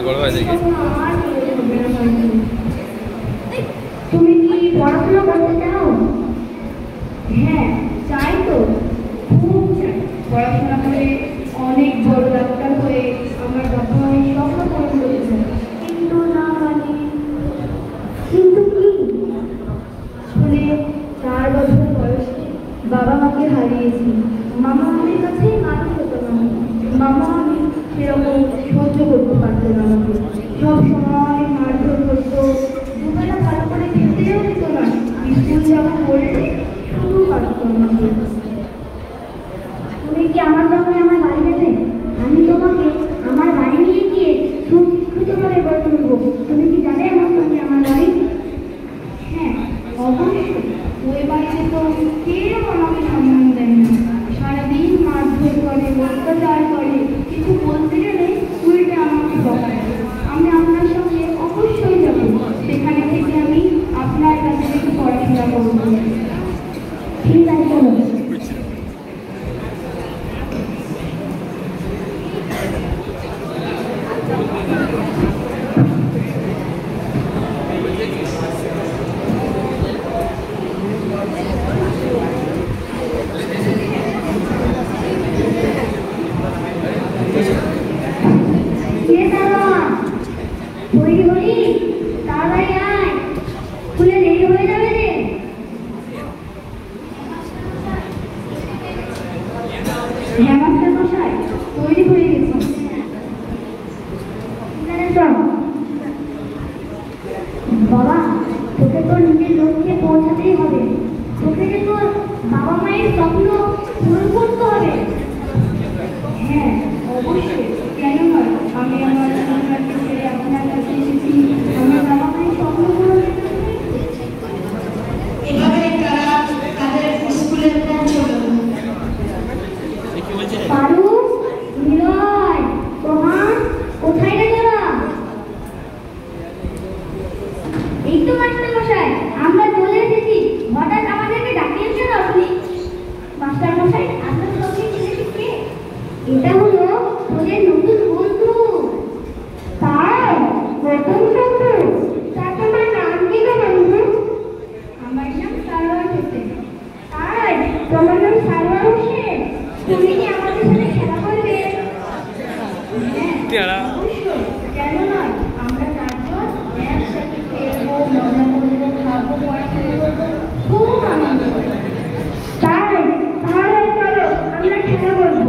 বড় ভাই দেখি তুমি কি পড়াশোনা করতে চাও? হ্যাঁ চাই তো, খুব চাই। পড়াশোনা করে অনেক বড় ডাক্তার হয়ে আমার বাবা মায়ের স্বপ্ন পূরণ করেছে। কিন্তু না মানে কিন্তু কি? শুনে 4 বছর বয়সে বাবা মাকে হারিয়েছি। মামা আমাদের কাছে মানুষ হতো না। মামা আমি সেরকম সহ্য করতে পারতো না। আমাকে সব সময় মারধর করতো, দুবেলা ভালো করে খেতেও দিত না। স্কুল যাওয়া বললে শুধু পারতো আমাকে। তুমি কি আমার সঙ্গে আমার বাড়ি যাবে? আমি তোমাকে আমার বাড়ি নিয়ে গিয়ে সুশিক্ষিত করে গড়ে তুলবো। তুমি কি যাবে আমার সঙ্গে আমার বাড়ি? হ্যাঁ অবশ্যই। ওই বাড়িতে তো কেউ আমাকে সম্মান দেয় না, সারাদিন মারধর করে, অত্যাচার করে, কিছু বলতে গেলে উল্টে আমাকে বকায়। আমি আপনার সঙ্গে অবশ্যই যাবো। সেখানে থেকে আমি আপনার কাছে একটু পড়াশোনা করবো। ঠিক আছে চলো। বাবা তোকে তো নিজের লক্ষ্যে পৌঁছাতেই হবে। তোকে যে তোর বাবা মায়ের স্বপ্ন পূরণ করতে হবে। হ্যাঁ অবশ্যই, কেন নয়? আমি আমার সন্তানকে ছেড়ে আপনার কাছে এসেছি আমার বাবা মায়ের স্বপ্ন পূরণ করতে। এভাবে তারা তাদের স্কুলের পারু, নিলয়, প্রহান, কোথায় রে তোরা? এই তো মাস্টার মশাই, আমরা চলে এসেছি। হঠাৎ আমাদেরকে ডাকিয়েছেন আপনি? মাস্টার মশাই আপনার সঙ্গে ছেলেটি কে? এটা হলো তোদের নতুন বন্ধু। তাই নতুন বন্ধু? তা তোমার নাম কি গো বন্ধু? আমার নাম সারোয়ার হোসেন। তাই তোমার নাম সারোয়ার হোসেন? তুমি কি আমাদের সাথে খেলা করবে? হ্যাঁ অবশ্যই, কেন নয়? আমরা 4 জন একসাথে খেলবো, মজা করবো, খাবো, পড়াশোনা করবো, খুব আনন্দ করবো। তাই তাহলে চলো আমরা খেলা করবো।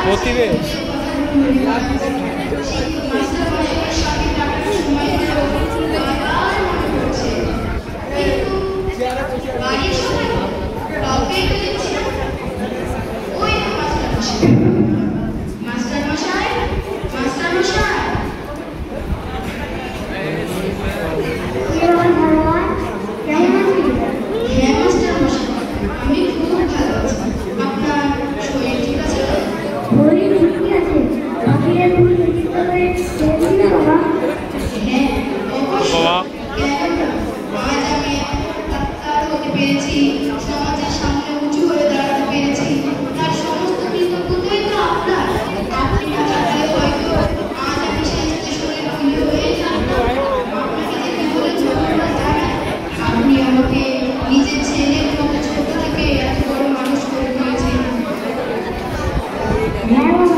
প্রতিবেশ Yeah.